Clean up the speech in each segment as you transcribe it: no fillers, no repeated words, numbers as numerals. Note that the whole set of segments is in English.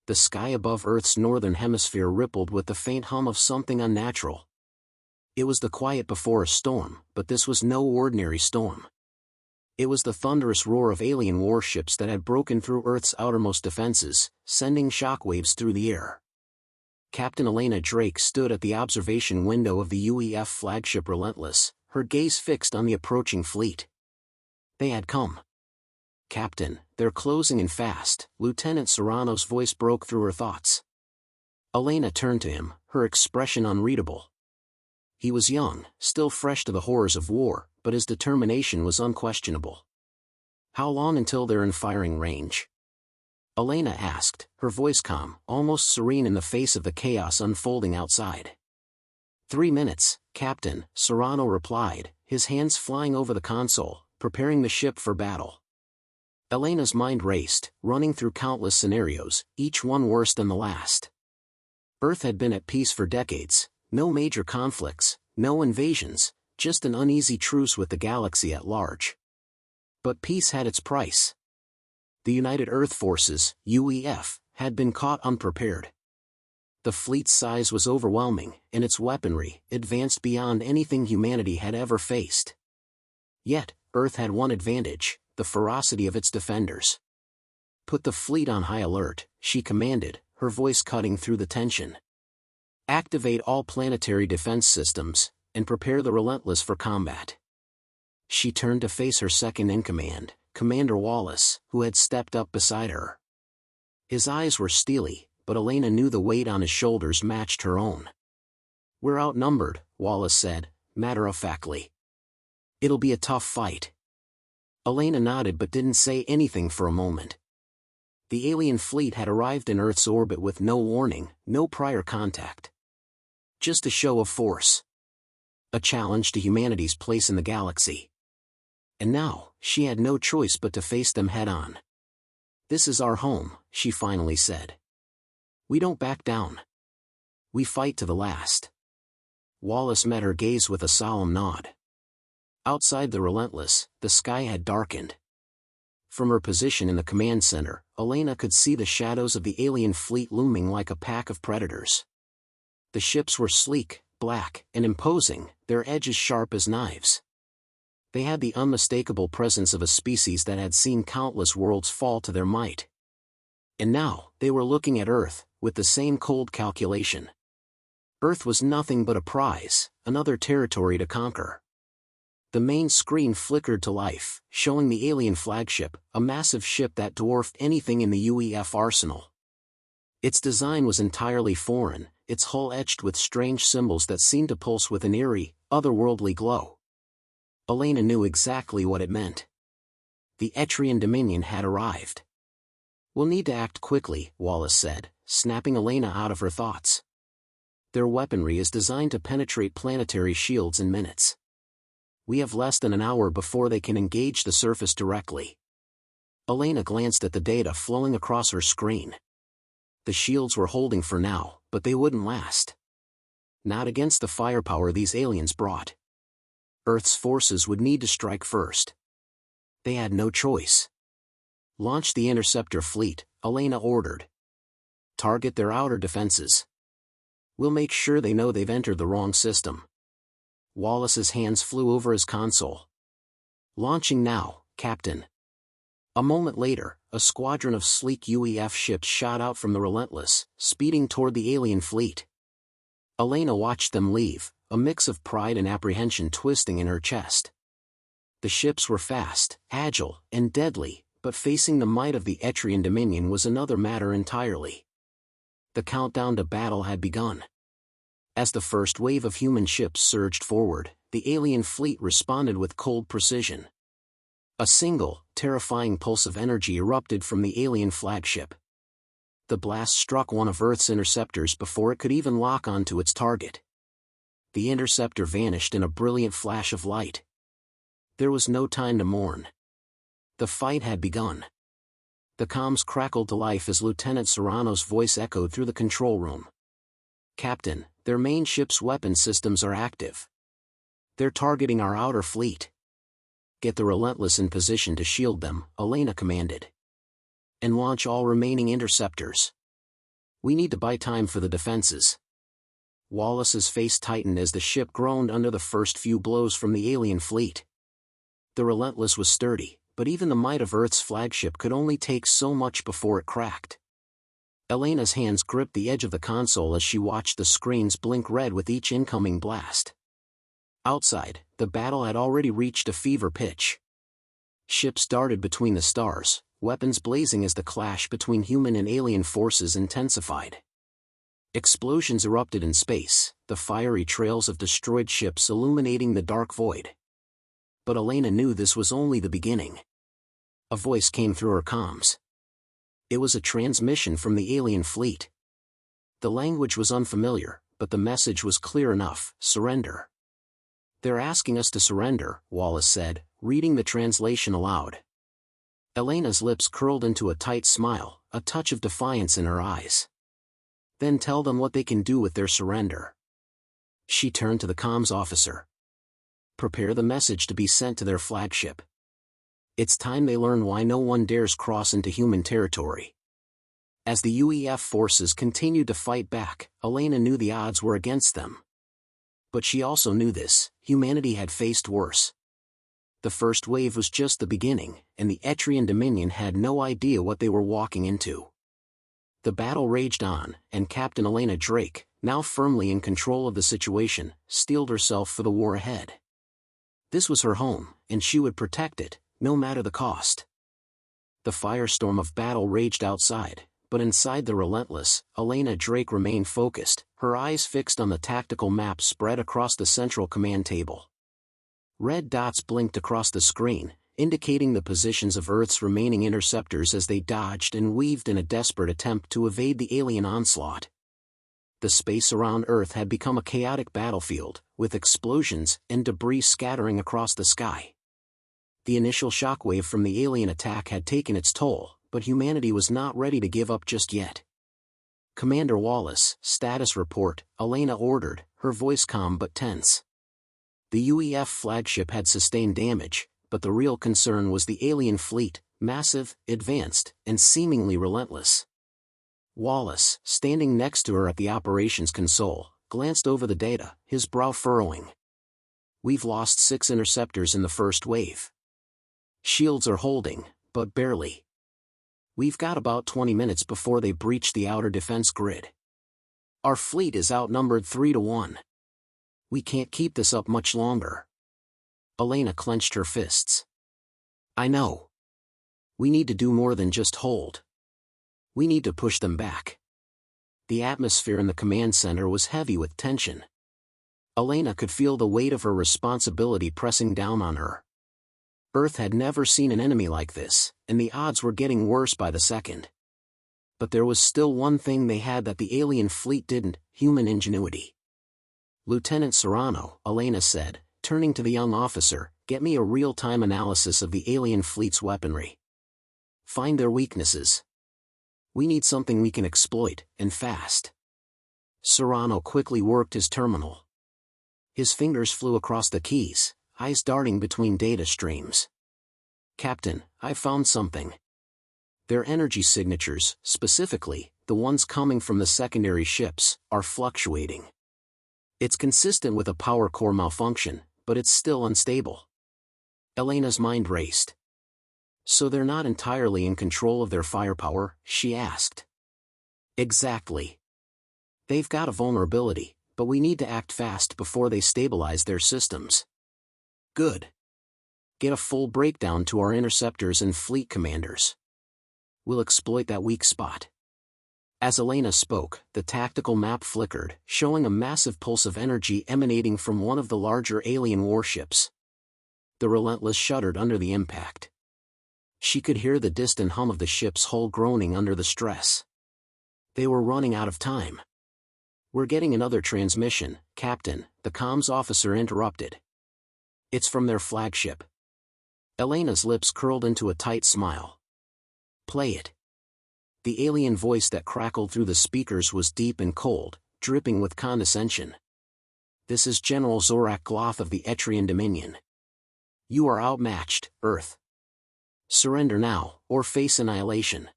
The sky above Earth's northern hemisphere rippled with the faint hum of something unnatural. It was the quiet before a storm, but this was no ordinary storm. It was the thunderous roar of alien warships that had broken through Earth's outermost defenses, sending shockwaves through the air. Captain Elena Drake stood at the observation window of the UEF flagship Relentless, her gaze fixed on the approaching fleet. They had come. "Captain, they're closing in fast," Lieutenant Serrano's voice broke through her thoughts. Elena turned to him, her expression unreadable. He was young, still fresh to the horrors of war, but his determination was unquestionable. "How long until they're in firing range?" Elena asked, her voice calm, almost serene in the face of the chaos unfolding outside. 3 minutes, Captain," Serrano replied, his hands flying over the console, preparing the ship for battle. Elena's mind raced, running through countless scenarios, each one worse than the last. Earth had been at peace for decades, no major conflicts, no invasions, just an uneasy truce with the galaxy at large. But peace had its price. The United Earth Forces, UEF, had been caught unprepared. The fleet's size was overwhelming, and its weaponry advanced beyond anything humanity had ever faced. Yet, Earth had one advantage: the ferocity of its defenders. "Put the fleet on high alert," she commanded, her voice cutting through the tension. "Activate all planetary defense systems, and prepare the Relentless for combat." She turned to face her second-in-command, Commander Wallace, who had stepped up beside her. His eyes were steely, but Elena knew the weight on his shoulders matched her own. "We're outnumbered," Wallace said, matter-of-factly. "It'll be a tough fight." Elena nodded but didn't say anything for a moment. The alien fleet had arrived in Earth's orbit with no warning, no prior contact. Just a show of force. A challenge to humanity's place in the galaxy. And now, she had no choice but to face them head-on. "This is our home," she finally said. "We don't back down. We fight to the last." Wallace met her gaze with a solemn nod. Outside the Relentless, the sky had darkened. From her position in the command center, Elena could see the shadows of the alien fleet looming like a pack of predators. The ships were sleek, black, and imposing, their edges sharp as knives. They had the unmistakable presence of a species that had seen countless worlds fall to their might. And now, they were looking at Earth, with the same cold calculation. Earth was nothing but a prize, another territory to conquer. The main screen flickered to life, showing the alien flagship, a massive ship that dwarfed anything in the UEF arsenal. Its design was entirely foreign, its hull etched with strange symbols that seemed to pulse with an eerie, otherworldly glow. Elena knew exactly what it meant. The Etrian Dominion had arrived. "We'll need to act quickly," Wallace said, snapping Elena out of her thoughts. "Their weaponry is designed to penetrate planetary shields in minutes. We have less than an hour before they can engage the surface directly." Elena glanced at the data flowing across her screen. The shields were holding for now, but they wouldn't last. Not against the firepower these aliens brought. Earth's forces would need to strike first. They had no choice. "Launch the interceptor fleet," Elena ordered. "Target their outer defenses. We'll make sure they know they've entered the wrong system." Wallace's hands flew over his console. "Launching now, Captain." A moment later, a squadron of sleek UEF ships shot out from the Relentless, speeding toward the alien fleet. Elena watched them leave, a mix of pride and apprehension twisting in her chest. The ships were fast, agile, and deadly, but facing the might of the Etrian Dominion was another matter entirely. The countdown to battle had begun. As the first wave of human ships surged forward, the alien fleet responded with cold precision. A single, terrifying pulse of energy erupted from the alien flagship. The blast struck one of Earth's interceptors before it could even lock onto its target. The interceptor vanished in a brilliant flash of light. There was no time to mourn. The fight had begun. The comms crackled to life as Lieutenant Serrano's voice echoed through the control room. "Captain, their main ship's weapon systems are active. They're targeting our outer fleet." "Get the Relentless in position to shield them," Elena commanded. "And launch all remaining interceptors." We need to buy time for the defenses. Wallace's face tightened as the ship groaned under the first few blows from the alien fleet. The Relentless was sturdy, but even the might of Earth's flagship could only take so much before it cracked. Elena's hands gripped the edge of the console as she watched the screens blink red with each incoming blast. Outside, the battle had already reached a fever pitch. Ships darted between the stars, weapons blazing as the clash between human and alien forces intensified. Explosions erupted in space, the fiery trails of destroyed ships illuminating the dark void. But Elena knew this was only the beginning. A voice came through her comms. It was a transmission from the alien fleet. The language was unfamiliar, but the message was clear enough: surrender. "They're asking us to surrender," Wallace said, reading the translation aloud. Elena's lips curled into a tight smile, a touch of defiance in her eyes. "Then tell them what they can do with their surrender." She turned to the comms officer. "Prepare the message to be sent to their flagship. It's time they learn why no one dares cross into human territory." As the UEF forces continued to fight back, Elena knew the odds were against them. But she also knew this: humanity had faced worse. The first wave was just the beginning, and the Etrian Dominion had no idea what they were walking into. The battle raged on, and Captain Elena Drake, now firmly in control of the situation, steeled herself for the war ahead. This was her home, and she would protect it, no matter the cost. The firestorm of battle raged outside, but inside the Relentless, Elena Drake remained focused, her eyes fixed on the tactical map spread across the central command table. Red dots blinked across the screen, indicating the positions of Earth's remaining interceptors as they dodged and weaved in a desperate attempt to evade the alien onslaught. The space around Earth had become a chaotic battlefield, with explosions and debris scattering across the sky. The initial shockwave from the alien attack had taken its toll, but humanity was not ready to give up just yet. "Commander Wallace, status report," Elena ordered, her voice calm but tense. The UEF flagship had sustained damage, but the real concern was the alien fleet, massive, advanced, and seemingly relentless. Wallace, standing next to her at the operations console, glanced over the data, his brow furrowing. "We've lost 6 interceptors in the first wave. Shields are holding, but barely. We've got about 20 minutes before they breach the outer defense grid. Our fleet is outnumbered 3-1. We can't keep this up much longer." Elena clenched her fists. "I know. We need to do more than just hold. We need to push them back." The atmosphere in the command center was heavy with tension. Elena could feel the weight of her responsibility pressing down on her. Earth had never seen an enemy like this, and the odds were getting worse by the second. But there was still one thing they had that the alien fleet didn't: human ingenuity. "Lieutenant Serrano," Elena said, turning to the young officer, "get me a real-time analysis of the alien fleet's weaponry. Find their weaknesses. We need something we can exploit, and fast." Serrano quickly worked his terminal. His fingers flew across the keys, eyes darting between data streams. "Captain, I found something. Their energy signatures, specifically, the ones coming from the secondary ships, are fluctuating. It's consistent with a power core malfunction, but it's still unstable." Elena's mind raced. "So they're not entirely in control of their firepower?" she asked. "Exactly. They've got a vulnerability, but we need to act fast before they stabilize their systems." "Good. Get a full breakdown to our interceptors and fleet commanders. We'll exploit that weak spot." As Elena spoke, the tactical map flickered, showing a massive pulse of energy emanating from one of the larger alien warships. The Relentless shuddered under the impact. She could hear the distant hum of the ship's hull groaning under the stress. They were running out of time. "We're getting another transmission, Captain," the comms officer interrupted. "It's from their flagship." Elena's lips curled into a tight smile. "Play it." The alien voice that crackled through the speakers was deep and cold, dripping with condescension. "This is General Zorak Gloth of the Etrian Dominion. You are outmatched, Earth. Surrender now, or face annihilation."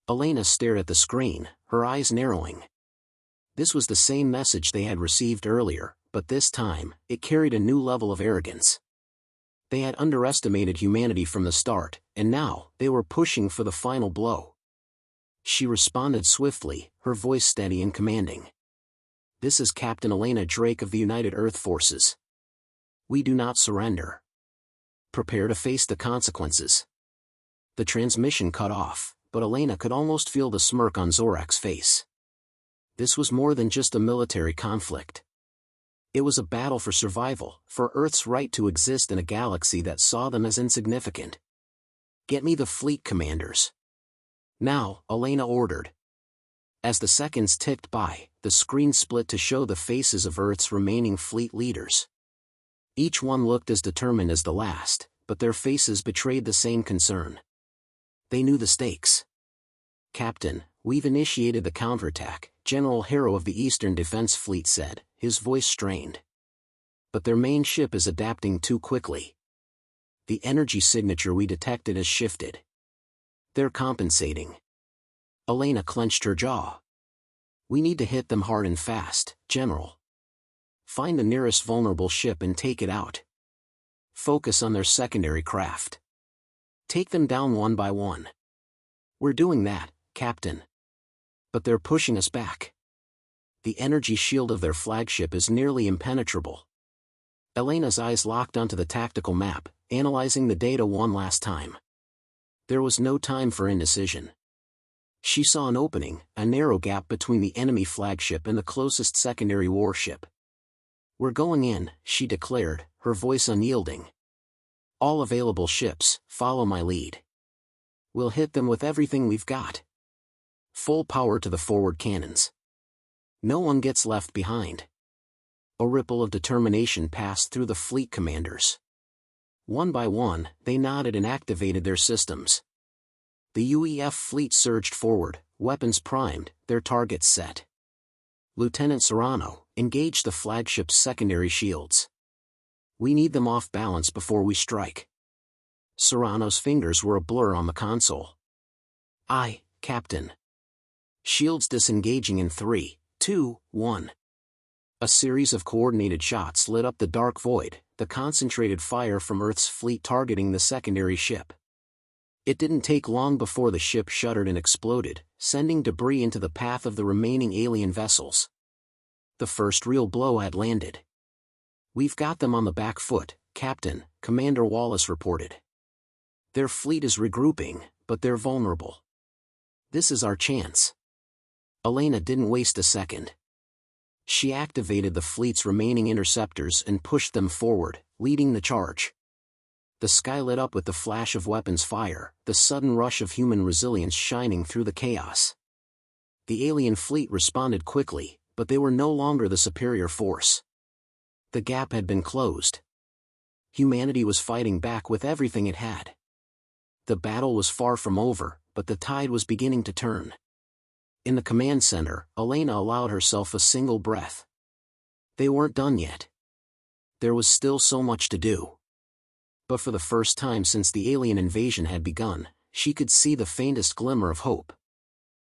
Elena stared at the screen, her eyes narrowing. This was the same message they had received earlier, but this time, it carried a new level of arrogance. They had underestimated humanity from the start, and now, they were pushing for the final blow. She responded swiftly, her voice steady and commanding. "This is Captain Elena Drake of the United Earth Forces. We do not surrender. Prepare to face the consequences." The transmission cut off, but Elena could almost feel the smirk on Zorak's face. This was more than just a military conflict. It was a battle for survival, for Earth's right to exist in a galaxy that saw them as insignificant. "Get me the fleet commanders." "Now," Elena ordered. As the seconds ticked by, the screen split to show the faces of Earth's remaining fleet leaders. Each one looked as determined as the last, but their faces betrayed the same concern. They knew the stakes. "Captain, we've initiated the counterattack," General Harrow of the Eastern Defense Fleet said, his voice strained. "But their main ship is adapting too quickly. The energy signature we detected has shifted. They're compensating." Elena clenched her jaw. "We need to hit them hard and fast, General. Find the nearest vulnerable ship and take it out. Focus on their secondary craft. Take them down one by one." "We're doing that, Captain. But they're pushing us back. The energy shield of their flagship is nearly impenetrable." Elena's eyes locked onto the tactical map, analyzing the data one last time. There was no time for indecision. She saw an opening, a narrow gap between the enemy flagship and the closest secondary warship. "We're going in," she declared, her voice unyielding. "All available ships, follow my lead. We'll hit them with everything we've got. Full power to the forward cannons. No one gets left behind." A ripple of determination passed through the fleet commanders. One by one, they nodded and activated their systems. The UEF fleet surged forward, weapons primed, their targets set. "Lieutenant Serrano, engage the flagship's secondary shields. We need them off balance before we strike." Serrano's fingers were a blur on the console. "Aye, Captain." Shields disengaging in 3, 2, 1. A series of coordinated shots lit up the dark void, the concentrated fire from Earth's fleet targeting the secondary ship. It didn't take long before the ship shuddered and exploded, sending debris into the path of the remaining alien vessels. The first real blow had landed. "We've got them on the back foot, Captain," Commander Wallace reported. "Their fleet is regrouping, but they're vulnerable. This is our chance." Elena didn't waste a second. She activated the fleet's remaining interceptors and pushed them forward, leading the charge. The sky lit up with the flash of weapons fire, the sudden rush of human resilience shining through the chaos. The alien fleet responded quickly, but they were no longer the superior force. The gap had been closed. Humanity was fighting back with everything it had. The battle was far from over, but the tide was beginning to turn. In the command center, Elena allowed herself a single breath. They weren't done yet. There was still so much to do. But for the first time since the alien invasion had begun, she could see the faintest glimmer of hope.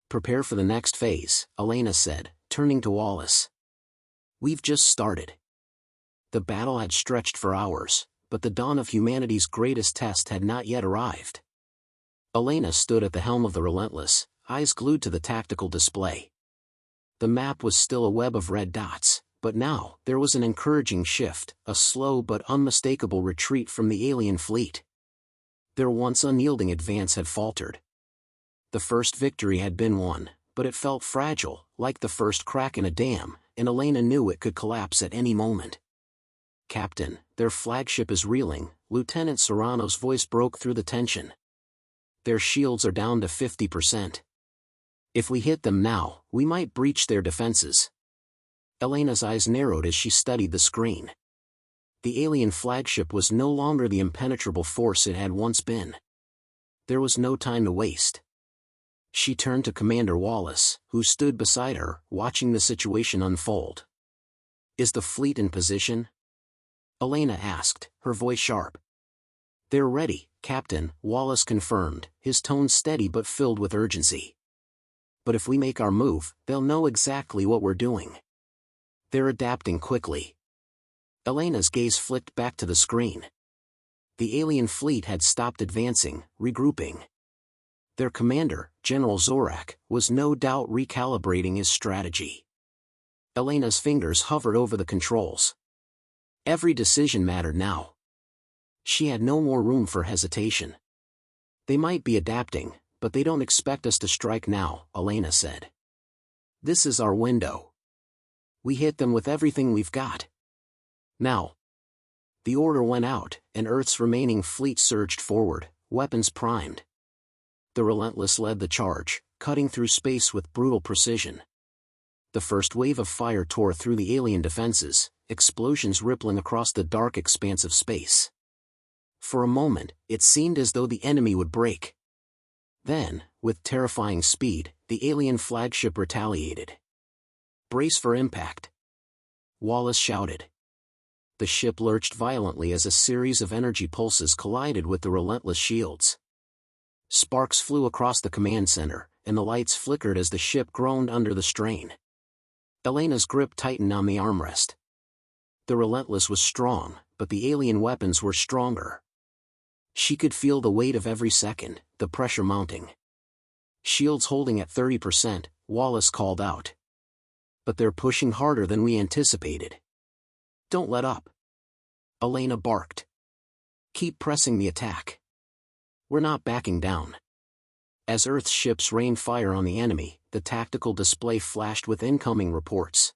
"Prepare for the next phase," Elena said, turning to Wallace. "We've just started." The battle had stretched for hours, but the dawn of humanity's greatest test had not yet arrived. Elena stood at the helm of the Relentless, eyes glued to the tactical display. The map was still a web of red dots, but now, there was an encouraging shift, a slow but unmistakable retreat from the alien fleet. Their once unyielding advance had faltered. The first victory had been won, but it felt fragile, like the first crack in a dam, and Elena knew it could collapse at any moment. "Captain, their flagship is reeling," Lieutenant Serrano's voice broke through the tension. "Their shields are down to 50%. If we hit them now, we might breach their defenses." Elena's eyes narrowed as she studied the screen. The alien flagship was no longer the impenetrable force it had once been. There was no time to waste. She turned to Commander Wallace, who stood beside her, watching the situation unfold. "Is the fleet in position?" Elena asked, her voice sharp. "They're ready, Captain," Wallace confirmed, his tone steady but filled with urgency. but if we make our move, they'll know exactly what we're doing. They're adapting quickly. Elena's gaze flicked back to the screen. The alien fleet had stopped advancing, regrouping. Their commander, General Zorak, was no doubt recalibrating his strategy. Elena's fingers hovered over the controls. Every decision mattered now. She had no more room for hesitation. They might be adapting, but they don't expect us to strike now, Elena said. This is our window. We hit them with everything we've got. Now. The order went out, and Earth's remaining fleet surged forward, weapons primed. The Relentless led the charge, cutting through space with brutal precision. The first wave of fire tore through the alien defenses, explosions rippling across the dark expanse of space. For a moment, it seemed as though the enemy would break. Then, with terrifying speed, the alien flagship retaliated. Brace for impact. Wallace shouted. The ship lurched violently as a series of energy pulses collided with the Relentless shields. Sparks flew across the command center, and the lights flickered as the ship groaned under the strain. Elena's grip tightened on the armrest. The Relentless was strong, but the alien weapons were stronger. She could feel the weight of every second, the pressure mounting. Shields holding at 30%, Wallace called out. But they're pushing harder than we anticipated. Don't let up. Elena barked. Keep pressing the attack. We're not backing down. As Earth's ships rained fire on the enemy, the tactical display flashed with incoming reports.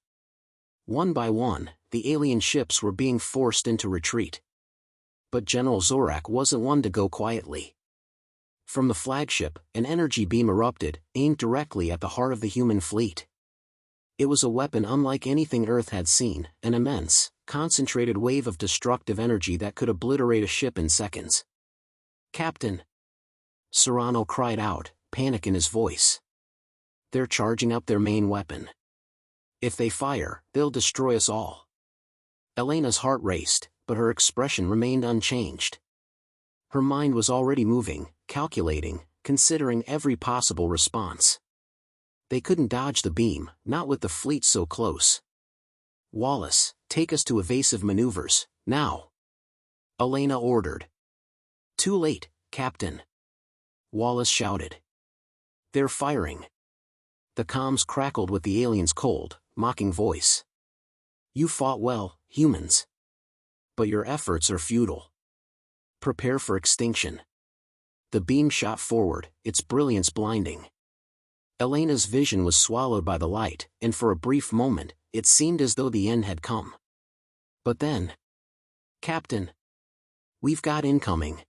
One by one, the alien ships were being forced into retreat. But General Zorak wasn't one to go quietly. From the flagship, an energy beam erupted, aimed directly at the heart of the human fleet. It was a weapon unlike anything Earth had seen, an immense, concentrated wave of destructive energy that could obliterate a ship in seconds. Captain! Serrano cried out, panic in his voice. They're charging up their main weapon. If they fire, they'll destroy us all. Elena's heart raced, but her expression remained unchanged. Her mind was already moving, calculating, considering every possible response. They couldn't dodge the beam, not with the fleet so close. Wallace, take us to evasive maneuvers, now. Elena ordered. Too late, Captain. Wallace shouted. They're firing. The comms crackled with the alien's cold, mocking voice. You fought well, humans. But your efforts are futile. Prepare for extinction. The beam shot forward, its brilliance blinding. Elena's vision was swallowed by the light, and for a brief moment, it seemed as though the end had come. But then... Captain! We've got incoming.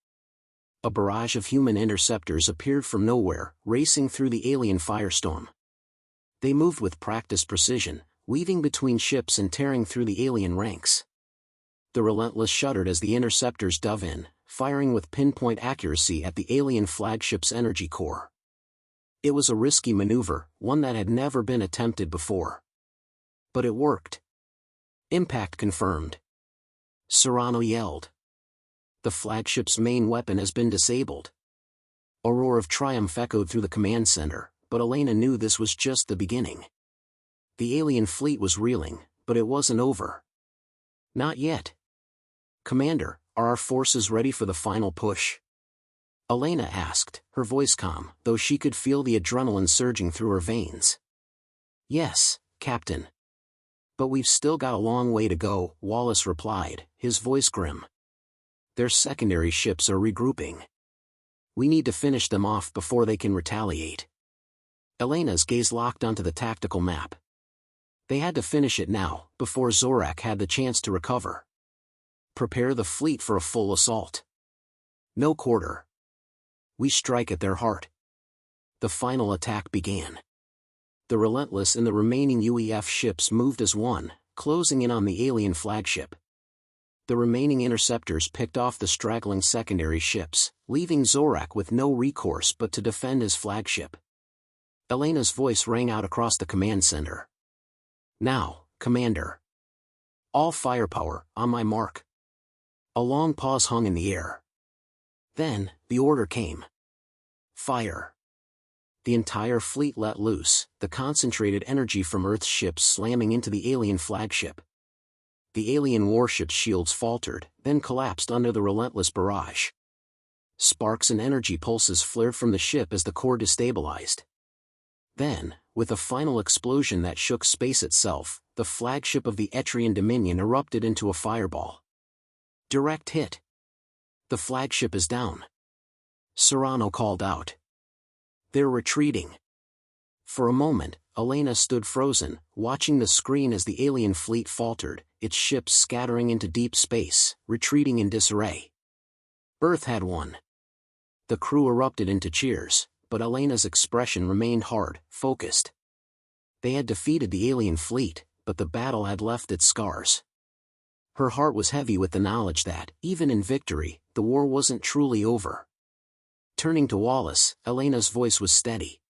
A barrage of human interceptors appeared from nowhere, racing through the alien firestorm. They moved with practiced precision, weaving between ships and tearing through the alien ranks. The Relentless shuddered as the interceptors dove in, firing with pinpoint accuracy at the alien flagship's energy core. It was a risky maneuver, one that had never been attempted before. But it worked. Impact confirmed. Serrano yelled. The flagship's main weapon has been disabled. A roar of triumph echoed through the command center, but Elena knew this was just the beginning. The alien fleet was reeling, but it wasn't over. Not yet. Commander, are our forces ready for the final push? Elena asked, her voice calm, though she could feel the adrenaline surging through her veins. Yes, Captain. But we've still got a long way to go, Wallace replied, his voice grim. Their secondary ships are regrouping. We need to finish them off before they can retaliate. Elena's gaze locked onto the tactical map. They had to finish it now, before Zorak had the chance to recover. Prepare the fleet for a full assault. No quarter. We strike at their heart. The final attack began. The Relentless and the remaining UEF ships moved as one, closing in on the alien flagship. The remaining interceptors picked off the straggling secondary ships, leaving Zorak with no recourse but to defend his flagship. Elena's voice rang out across the command center. Now, Commander. All firepower, on my mark. A long pause hung in the air. Then, the order came. Fire. The entire fleet let loose, the concentrated energy from Earth's ships slamming into the alien flagship. The alien warship's shields faltered, then collapsed under the relentless barrage. Sparks and energy pulses flared from the ship as the core destabilized. Then, with a final explosion that shook space itself, the flagship of the Etrian Dominion erupted into a fireball. Direct hit. The flagship is down. Serrano called out. They're retreating. For a moment, Elena stood frozen, watching the screen as the alien fleet faltered, its ships scattering into deep space, retreating in disarray. Earth had won. The crew erupted into cheers, but Elena's expression remained hard, focused. They had defeated the alien fleet, but the battle had left its scars. Her heart was heavy with the knowledge that, even in victory, the war wasn't truly over. Turning to Wallace, Elena's voice was steady.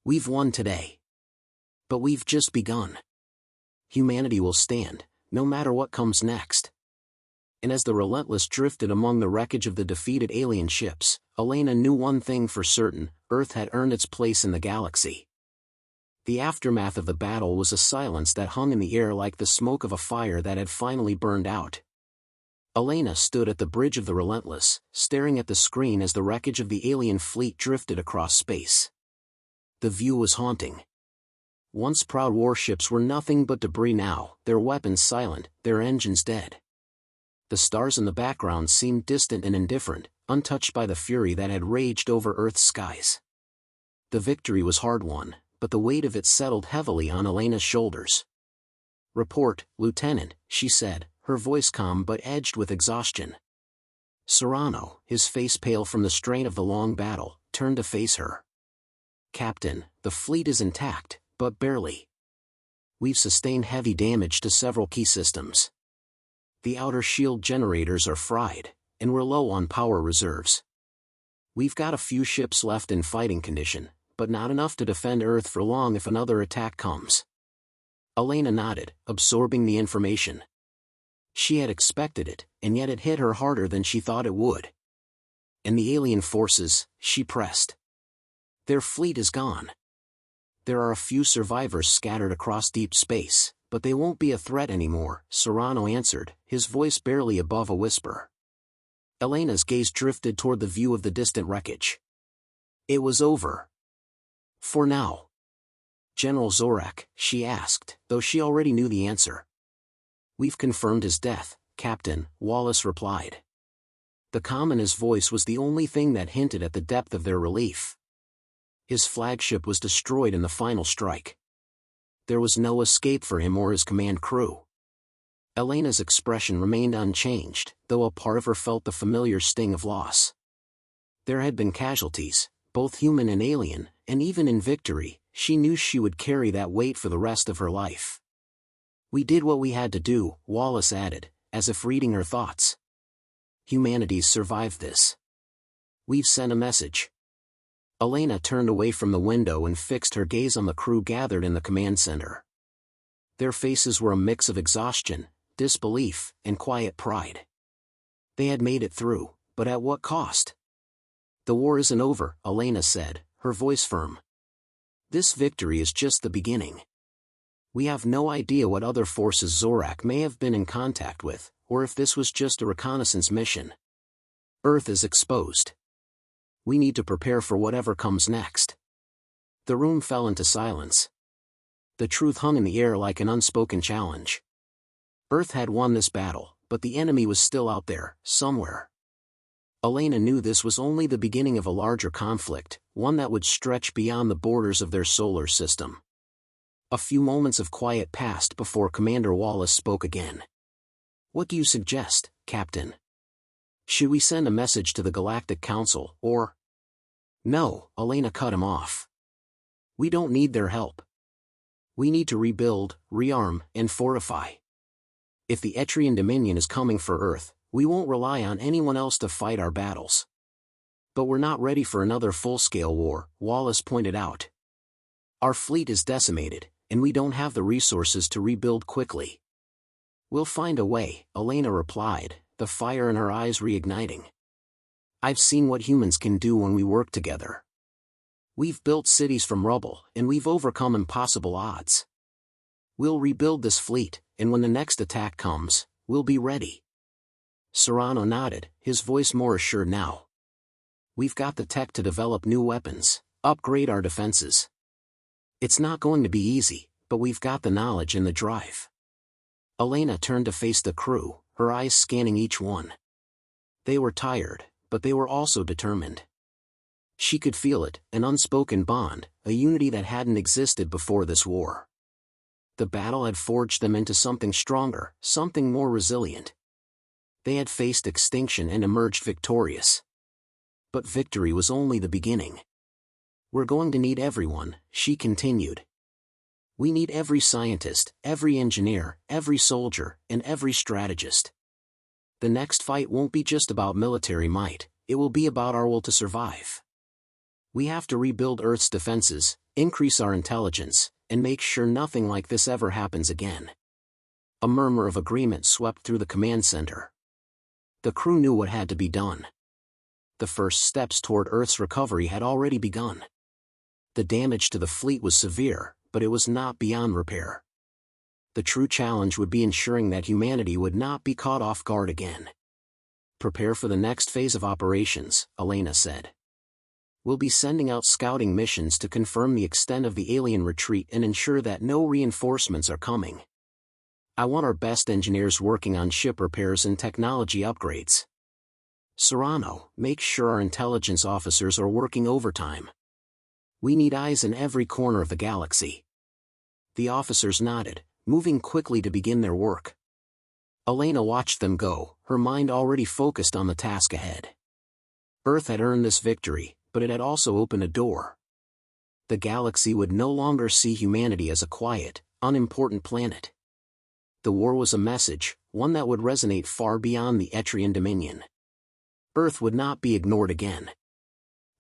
We've won today. But we've just begun. Humanity will stand, no matter what comes next. And as the Relentless drifted among the wreckage of the defeated alien ships, Elena knew one thing for certain: Earth had earned its place in the galaxy. The aftermath of the battle was a silence that hung in the air like the smoke of a fire that had finally burned out. Elena stood at the bridge of the Relentless, staring at the screen as the wreckage of the alien fleet drifted across space. The view was haunting. Once proud warships were nothing but debris now, their weapons silent, their engines dead. The stars in the background seemed distant and indifferent, untouched by the fury that had raged over Earth's skies. The victory was hard-won, but the weight of it settled heavily on Elena's shoulders. "Report, Lieutenant," she said, her voice calm but edged with exhaustion. Serrano, his face pale from the strain of the long battle, turned to face her. "Captain, the fleet is intact, but barely. We've sustained heavy damage to several key systems. The outer shield generators are fried, and we're low on power reserves. We've got a few ships left in fighting condition, but not enough to defend Earth for long if another attack comes." Elena nodded, absorbing the information. She had expected it, and yet it hit her harder than she thought it would. "And the alien forces," she pressed. "Their fleet is gone. There are a few survivors scattered across deep space, but they won't be a threat anymore," Serrano answered, his voice barely above a whisper. Elena's gaze drifted toward the view of the distant wreckage. It was over. For now. "General Zorak," she asked, though she already knew the answer. "We've confirmed his death, Captain," Wallace replied. The calm in his voice was the only thing that hinted at the depth of their relief. His flagship was destroyed in the final strike. There was no escape for him or his command crew. Elena's expression remained unchanged, though a part of her felt the familiar sting of loss. There had been casualties, both human and alien, and even in victory, she knew she would carry that weight for the rest of her life. "We did what we had to do," Wallace added, as if reading her thoughts. "Humanity's survived this. We've sent a message." Elena turned away from the window and fixed her gaze on the crew gathered in the command center. Their faces were a mix of exhaustion, disbelief, and quiet pride. They had made it through, but at what cost? "The war isn't over," Elena said, her voice firm. "This victory is just the beginning. We have no idea what other forces Zorak may have been in contact with, or if this was just a reconnaissance mission. Earth is exposed. We need to prepare for whatever comes next." The room fell into silence. The truth hung in the air like an unspoken challenge. Earth had won this battle, but the enemy was still out there, somewhere. Elena knew this was only the beginning of a larger conflict, one that would stretch beyond the borders of their solar system. A few moments of quiet passed before Commander Wallace spoke again. "What do you suggest, Captain? Should we send a message to the Galactic Council, or—" "No," Elena cut him off. "We don't need their help. We need to rebuild, rearm, and fortify. If the Etrian Dominion is coming for Earth, we won't rely on anyone else to fight our battles." "But we're not ready for another full-scale war," Wallace pointed out. "Our fleet is decimated, and we don't have the resources to rebuild quickly." "We'll find a way," Elena replied, the fire in her eyes reigniting. "I've seen what humans can do when we work together." We've built cities from rubble, and we've overcome impossible odds. We'll rebuild this fleet, and when the next attack comes, we'll be ready. Serrano nodded, his voice more assured now. We've got the tech to develop new weapons, upgrade our defenses. It's not going to be easy, but we've got the knowledge and the drive. Elena turned to face the crew, her eyes scanning each one. They were tired, but they were also determined. She could feel it, an unspoken bond, a unity that hadn't existed before this war. The battle had forged them into something stronger, something more resilient. They had faced extinction and emerged victorious. But victory was only the beginning. We're going to need everyone, she continued. We need every scientist, every engineer, every soldier, and every strategist. The next fight won't be just about military might, it will be about our will to survive. We have to rebuild Earth's defenses, increase our intelligence, and make sure nothing like this ever happens again. A murmur of agreement swept through the command center. The crew knew what had to be done. The first steps toward Earth's recovery had already begun. The damage to the fleet was severe, but it was not beyond repair. The true challenge would be ensuring that humanity would not be caught off guard again. Prepare for the next phase of operations, Elena said. We'll be sending out scouting missions to confirm the extent of the alien retreat and ensure that no reinforcements are coming. I want our best engineers working on ship repairs and technology upgrades. Serrano, make sure our intelligence officers are working overtime. We need eyes in every corner of the galaxy. The officers nodded, moving quickly to begin their work. Elena watched them go, her mind already focused on the task ahead. Earth had earned this victory, but it had also opened a door. The galaxy would no longer see humanity as a quiet, unimportant planet. The war was a message, one that would resonate far beyond the Etrian Dominion. Earth would not be ignored again.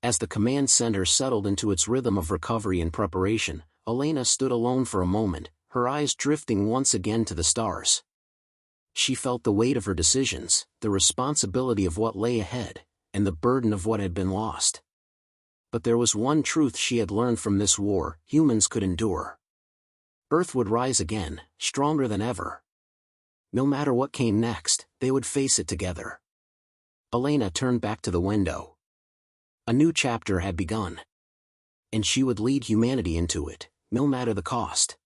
As the command center settled into its rhythm of recovery and preparation, Elena stood alone for a moment, her eyes drifting once again to the stars. She felt the weight of her decisions, the responsibility of what lay ahead, and the burden of what had been lost. But there was one truth she had learned from this war: humans could endure. Earth would rise again, stronger than ever. No matter what came next, they would face it together. Elena turned back to the window. A new chapter had begun. And she would lead humanity into it, no matter the cost.